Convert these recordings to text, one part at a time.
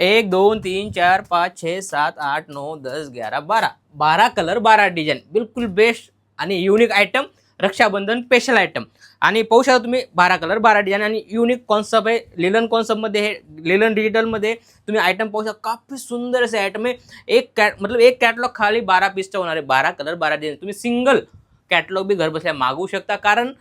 1 2 3 4 5 6 7 8 9 10 11 12 colour 12 design, बिलकुल best आणि unique item, Rakshabandhan special item. आणि पाहू शकता तुम्ही 12 कलर 12 डिझाईन आणि युनिक कॉन्सेप्ट आहे. लिलन कॉन्सेप्टमध्ये हे लिलन डिजिटलमध्ये तुम्ही आयटम पाहू शकता. काफी सुंदर असे आयटम आहे. एक कॅटलॉग खाली 12 पीसचा होणार आहे. 12 कलर 12 डिझाईन तुम्ही सिंगल कॅटलॉग बी घर बसल्या मागवू शकता, कारण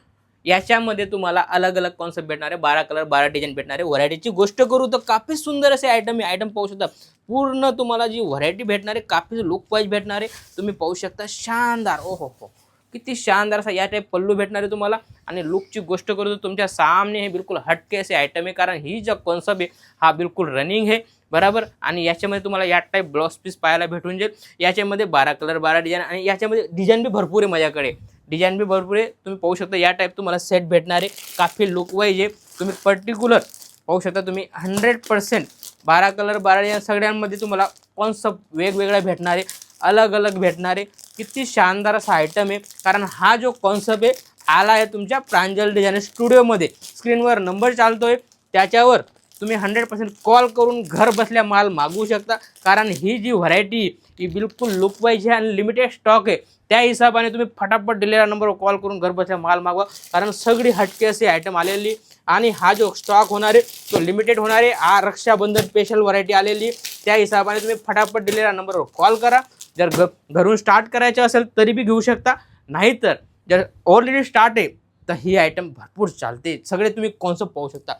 याच्यामध्ये तुम्हाला अलग अलग कॉन्सेप्ट भेटणार आहे. 12 कलर 12 डिझाईन भेटणार आहे. व्हरायटीची गोष्ट करू तर काफी सुंदर असे आयटम पाहू शकता. पूर्ण तुम्हाला जी व्हरायटी भेटणार आहे, काफी लुक वाईज भेटणार आहे. तुम्ही पाहू शकता शानदार, ओ हो हो किती शानदार असा या टाईप पल्लू भेटणार आहे तुम्हाला. आणि लुकची गोष्ट करू तर तुमच्या सामने हे बिलकुल हटके असे आयटम आहे, कारण ही जो कॉन्सेप्ट आहे हा बिलकुल रनिंग आहे बरोबर. आणि याच्यामध्ये तुम्हाला या टाईप ब्लाउज पीस पाहायला भेटून जाईल. याच्यामध्ये 12 कलर 12 डिझाईन आणि याच्यामध्ये डिझाईन बी भरपूर आहे. माझ्याकडे डिझाईन बी भरपूर आहे. तुम्ही पाहू शकता या टाईप तुम्हाला सेट भेटणार आहे. काफी लुक वाईज आहे. तुम्ही पर्टिक्युलर पाहू शकता तुम्ही 100% 12 कलर 12 डिझाईन सगळ्यांमध्ये तुम्हाला कॉन्सेप्ट वेगवेगळ्या भेटणार आहे, अलग अलग भेटणार आहे. किती शानदार असा आयटम आहे, कारण हा जो कॉन्सेप्ट आहे आला आहे तुमच्या प्रांजल डिझाईन स्टुडिओमध्ये. स्क्रीनवर नंबर चालतोय, त्याच्यावर तुम्ही 100% कॉल करून घर बसल्या माल मागवू शकता. कारण ही जी व्हरायटी ही बिलकुल लुक वाईज आहे आणि लिमिटेड स्टॉक आहे. त्या हिशोबाने तुम्ही फटाफट दिलेल्या नंबरवर कॉल करून घर बसल्या माल मागवा, कारण सगळी हटके असे आयटम आलेली. आणि हा जो स्टॉक होणार आहे तो लिमिटेड होणार आहे. हा रक्षाबंधन स्पेशल व्हरायटी आलेली. त्या हिशोबाने तुम्ही फटाफट दिलेल्या नंबरवर कॉल करा. जर घरून स्टार्ट करायचं असेल तरी बी घेऊ शकता, नाहीतर जर ऑलरेडी स्टार्ट आहे तर ही आयटम भरपूर चालते. सगळे तुम्ही कॉन्सेप्ट पाहू शकता.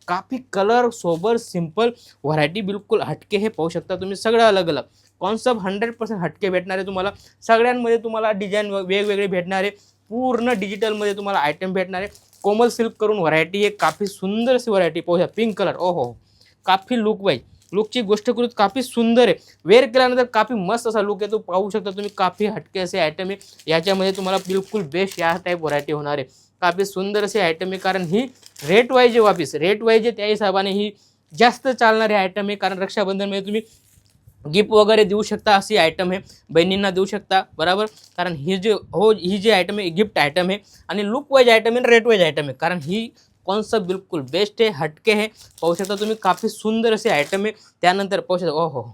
काफी कलर सोबर सिंपल व्हरायटी बिलकुल हटके हे पाहू शकता तुम्ही. सगळं अलग अलग कॉन्सेप्ट 100% हटके भेटणार आहे तुम्हाला. सगळ्यांमध्ये तुम्हाला डिझाईन वेगवेगळे भेटणार आहे. पूर्ण डिजिटलमध्ये तुम्हाला आयटम भेटणार आहे. कोमल सिल्क करून व्हरायटी आहे. काफी सुंदर अशी व्हरायटी पाहू शकता. पिंक कलर, ओहो काफी लुक वाईज. लुकची गोष्ट करू काफी सुंदर आहे. वेअर केल्यानंतर काफी मस्त असा लुक येतो. पाहू शकता तुम्ही काफी हटके असे आयटम आहे. याच्यामध्ये तुम्हाला बिलकुल बेस्ट या टाईप व्हरायटी होणार आहे. काफी सुंदर असे आयटम आहे, कारण ही रेट वाईज आहे. वापिस रेट वाईज आहे, त्या हिशोबाने ही जास्त चालणारी आयटम आहे. कारण रक्षाबंधनमध्ये तुम्ही गिफ्ट वगैरे देऊ शकता, अशी आयटम आहे. बहिणींना देऊ शकता बरोबर. कारण ही जी आयटम आहे गिफ्ट आयटम आहे आणि लुक वाईज आयटम आहे, रेट वाईज आयटम आहे. कारण ही कॉन्सेप्ट बिलकुल बेस्ट आहे, हटके आहे. पाहू शकता तुम्ही काफी सुंदर असे आयटम आहे. त्यानंतर पाहू शकता ओहो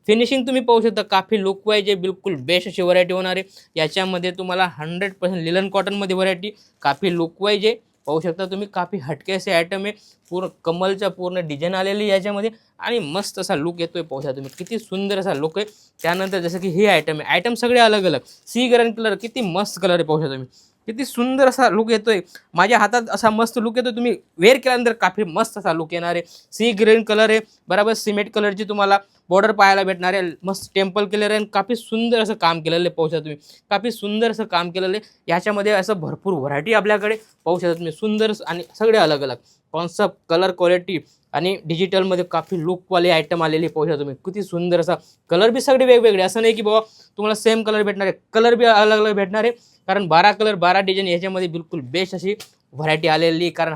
फिनिशिंग तुम्ही पाहू शकता. काफी लुक वाईज आहे, बिलकुल बेस्ट अशी व्हरायटी होणार आहे. याच्यामध्ये तुम्हाला 100% लिलन कॉटनमध्ये व्हरायटी काफी लुक वाईज आहे. पाहू शकता तुम्ही काफी हटके असे आयटम आहे. पूर्ण कमलच्या पूर्ण डिझाईन आलेली याच्यामध्ये आणि मस्त असा लुक येतोय. पाहू शकता तुम्ही किती सुंदर असा लुक आहे. त्यानंतर जसं की हे आयटम आहे, आयटम सगळे अलग अलग. सी ग्रीन कलर किती मस्त कलर आहे. पाहू शकता तुम्ही किती सुंदर असा लुक येतोय. माझ्या हातात असा मस्त लुक येतो. तुम्ही वेअर केल्यानंतर काफी मस्त असा लुक येणार आहे. सी ग्रीन कलर आहे बरोबर. सिमेंट कलरची तुम्हाला बॉर्डर पाहायला भेटणार आहे. मस्त टेम्पल केलेलं आहे. काफी सुंदर असं काम केलेलं आहे. पाहू शकता तुम्ही काफी सुंदर असं काम केलेलं आहे. याच्यामध्ये असं भरपूर व्हरायटी आपल्याकडे पाहू शकता तुम्ही. सुंदर आणि सगळे अलग अलग कॉन्सेप्ट, कलर क्वालिटी आणि डिजिटलमध्ये काफी लुकवाले आयटम आलेले पाहू शकता तुम्ही. किती सुंदर असा कलर बी सगळे वेगवेगळे. असं नाही की बाबा तुम्हाला सेम कलर भेटणार आहे, कलर बी अलग अलग भेटणार आहे. कारण 12 कलर 12 डिझाईन याच्यामध्ये बिलकुल बेस्ट अशी व्हरायटी आलेली. कारण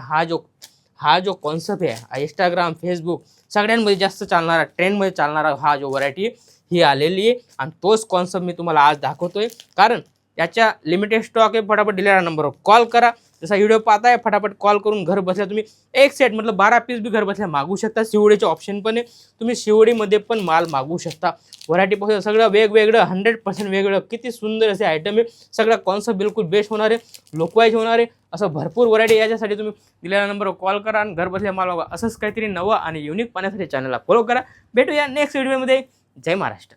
हा जो कॉन्सेप्ट आहे इंस्टाग्राम फेसबुक सगळ्यांमध्ये जास्त चालणारा, ट्रेंडमध्ये चालणारा हा जो व्हरायटी ही आलेली आहे. आणि तोच कॉन्सेप्ट मी तुम्हाला आज दाखवतोय. कारण याच्या लिमिटेड स्टॉक आहे. फटाफट दिलेल्या नंबरवर कॉल करा. जसा व्हिडिओ पाहताय फटाफट कॉल करून घर बसल्या तुम्ही एक सेट मतलब 12 पीस बी घर बसल्या मागवू शकता. शिवडीचे ऑप्शन पण आहे. तुम्ही शिवडीमध्ये पण माल मागवू शकता. व्हरायटी पाहू सगळं वेगवेगळं 100% वेगळं. किती सुंदर असे आयटम आहे. सगळा कॉन्सेप्ट बिलकुल बेस्ट होणार आहे, लोकवाईज होणार आहे. असं भरपूर व्हरायटी. याच्यासाठी तुम्ही दिलेल्या नंबरवर कॉल करा आणि घर बसल्या माल मागवा. असंच काहीतरी नवं आणि युनिक पाहण्यासाठी चॅनलला फॉलो करा. भेटूया नेक्स्ट व्हिडिओमध्ये. जय महाराष्ट्र.